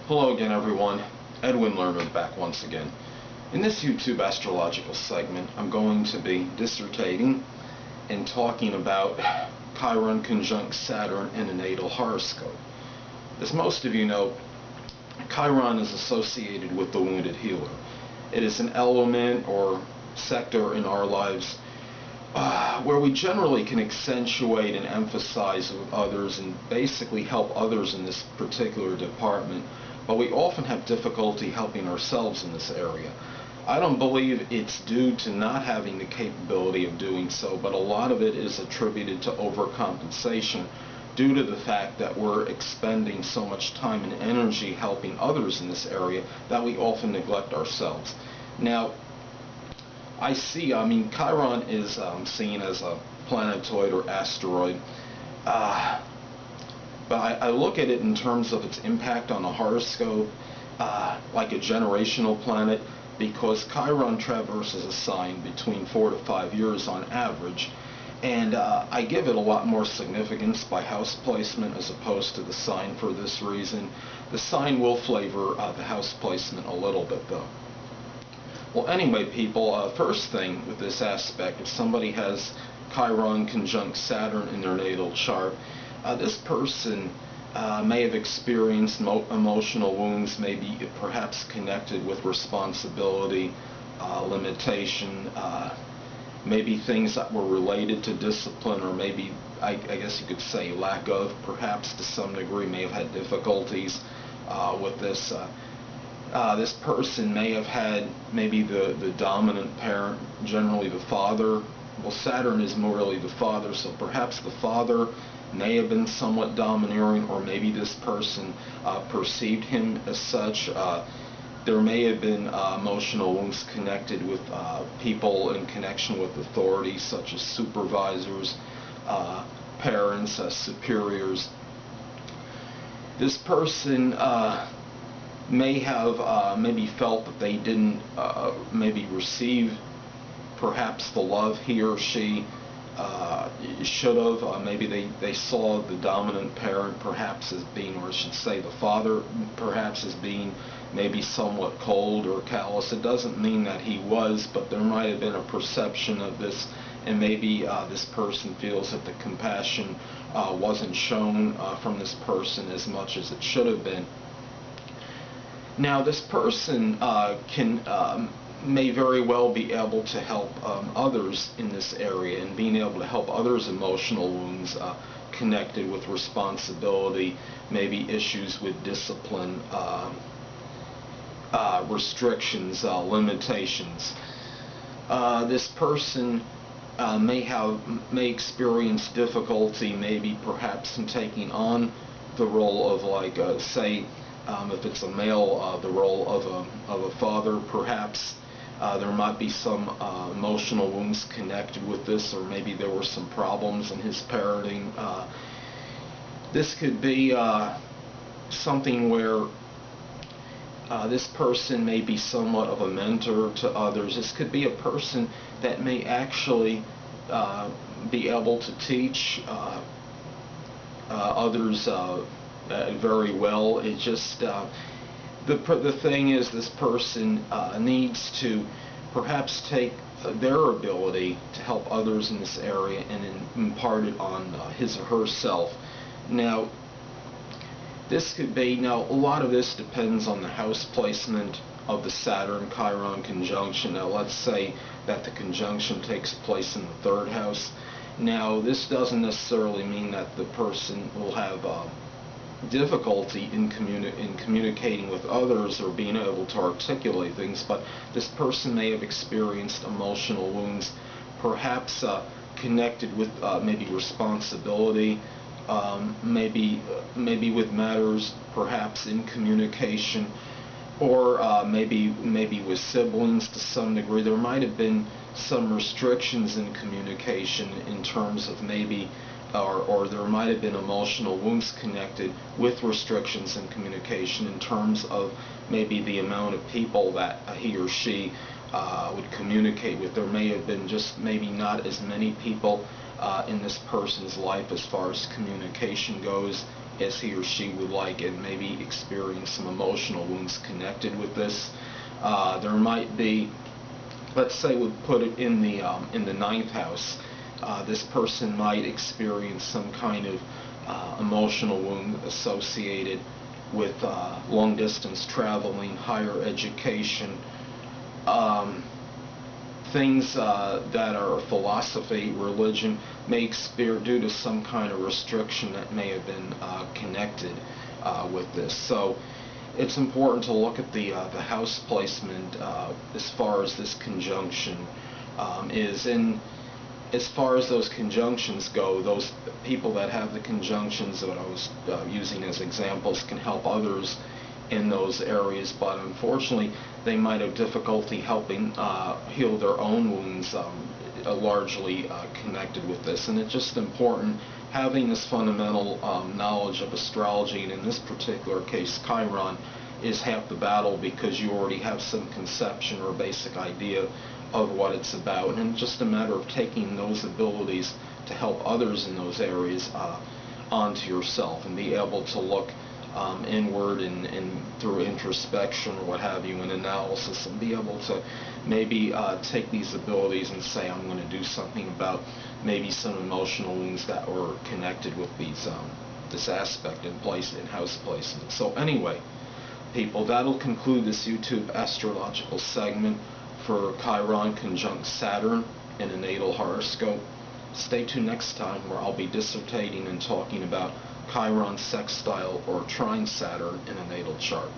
Hello again, everyone. Edwin Learnard back once again. In this YouTube astrological segment, I'm going to be dissertating and talking about Chiron Conjunct Saturn in a natal horoscope. As most of you know, Chiron is associated with the wounded healer. It is an element or sector in our lives where we generally can accentuate and emphasize with others and basically help others in this particular department, but we often have difficulty helping ourselves in this area. I don't believe it's due to not having the capability of doing so, but a lot of it is attributed to overcompensation due to the fact that we're expending so much time and energy helping others in this area that we often neglect ourselves. Now, Chiron is seen as a planetoid or asteroid, but I look at it in terms of its impact on a horoscope, like a generational planet, because Chiron traverses a sign between 4 to 5 years on average, and I give it a lot more significance by house placement as opposed to the sign for this reason. The sign will flavor the house placement a little bit, though. Well, anyway, people, first thing with this aspect, if somebody has Chiron conjunct Saturn in their natal chart, this person may have experienced emotional wounds, maybe perhaps connected with responsibility, limitation, maybe things that were related to discipline, or maybe, I guess you could say, lack of, perhaps to some degree, may have had difficulties with this. This person may have had maybe the dominant parent, generally the father. Well, Saturn is more really the father, so perhaps the father may have been somewhat domineering, or maybe this person perceived him as such. There may have been emotional wounds connected with people in connection with authorities, such as supervisors, parents, superiors. This person may have maybe felt that they didn't maybe receive perhaps the love he or she should have. Maybe they saw the dominant parent perhaps as being, or I should say the father perhaps as being maybe somewhat cold or callous. It doesn't mean that he was, but there might have been a perception of this, and maybe this person feels that the compassion wasn't shown from this person as much as it should have been. Now, this person may very well be able to help others in this area, and being able to help others' emotional wounds connected with responsibility, maybe issues with discipline, restrictions, limitations. This person may experience difficulty, maybe perhaps in taking on the role of, like, say, if it's a male, the role of a father, perhaps. There might be some emotional wounds connected with this, or maybe there were some problems in his parenting. This could be something where this person may be somewhat of a mentor to others. This could be a person that may actually be able to teach others very well. It just the thing is, this person needs to perhaps take their ability to help others in this area and impart it on his or herself. Now, this could be, now a lot of this depends on the house placement of the Saturn-Chiron conjunction. Now, let's say that the conjunction takes place in the 3rd house. Now, this doesn't necessarily mean that the person will have difficulty in communicating with others or being able to articulate things, but this person may have experienced emotional wounds, perhaps connected with maybe responsibility, maybe with matters perhaps in communication, or maybe with siblings to some degree. There might have been some restrictions in communication in terms of maybe or there might have been emotional wounds connected with restrictions in communication in terms of maybe the amount of people that he or she would communicate with. There may have been just maybe not as many people in this person's life as far as communication goes, as he or she would like, and maybe experience some emotional wounds connected with this. There might be, let's say we put it in the ninth house. This person might experience some kind of emotional wound associated with long distance traveling, higher education, things that are philosophy, religion, may experience due to some kind of restriction that may have been connected with this. So it's important to look at the house placement as far as this conjunction is. And as far as those conjunctions go, those people that have the conjunctions that I was using as examples can help others in those areas, but unfortunately they might have difficulty helping heal their own wounds, largely connected with this. And it's just important having this fundamental knowledge of astrology, and in this particular case Chiron is half the battle, because you already have some conception or basic idea of what it's about, and it's just a matter of taking those abilities to help others in those areas onto yourself, and be able to look inward and through introspection or what have you, and analysis, and be able to maybe take these abilities and say, I'm going to do something about maybe some emotional wounds that were connected with these this aspect in place in house placement. So anyway, people, that'll conclude this YouTube astrological segment for Chiron conjunct Saturn in a natal horoscope. Stay tuned next time, where I'll be dissertating and talking about Chiron sextile or trine Saturn in a natal chart.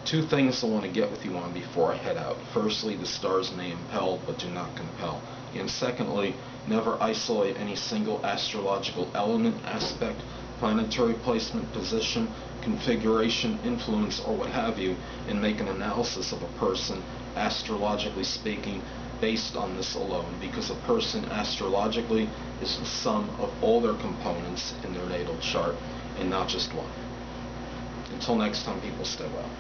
Two things I want to get with you on before I head out. Firstly, the stars may impel but do not compel. And secondly, never isolate any single astrological element, aspect, planetary placement, position, configuration, influence, or what have you, and make an analysis of a person, astrologically speaking, based on this alone, because a person astrologically is the sum of all their components in their natal chart and not just one. Until next time, people, stay well.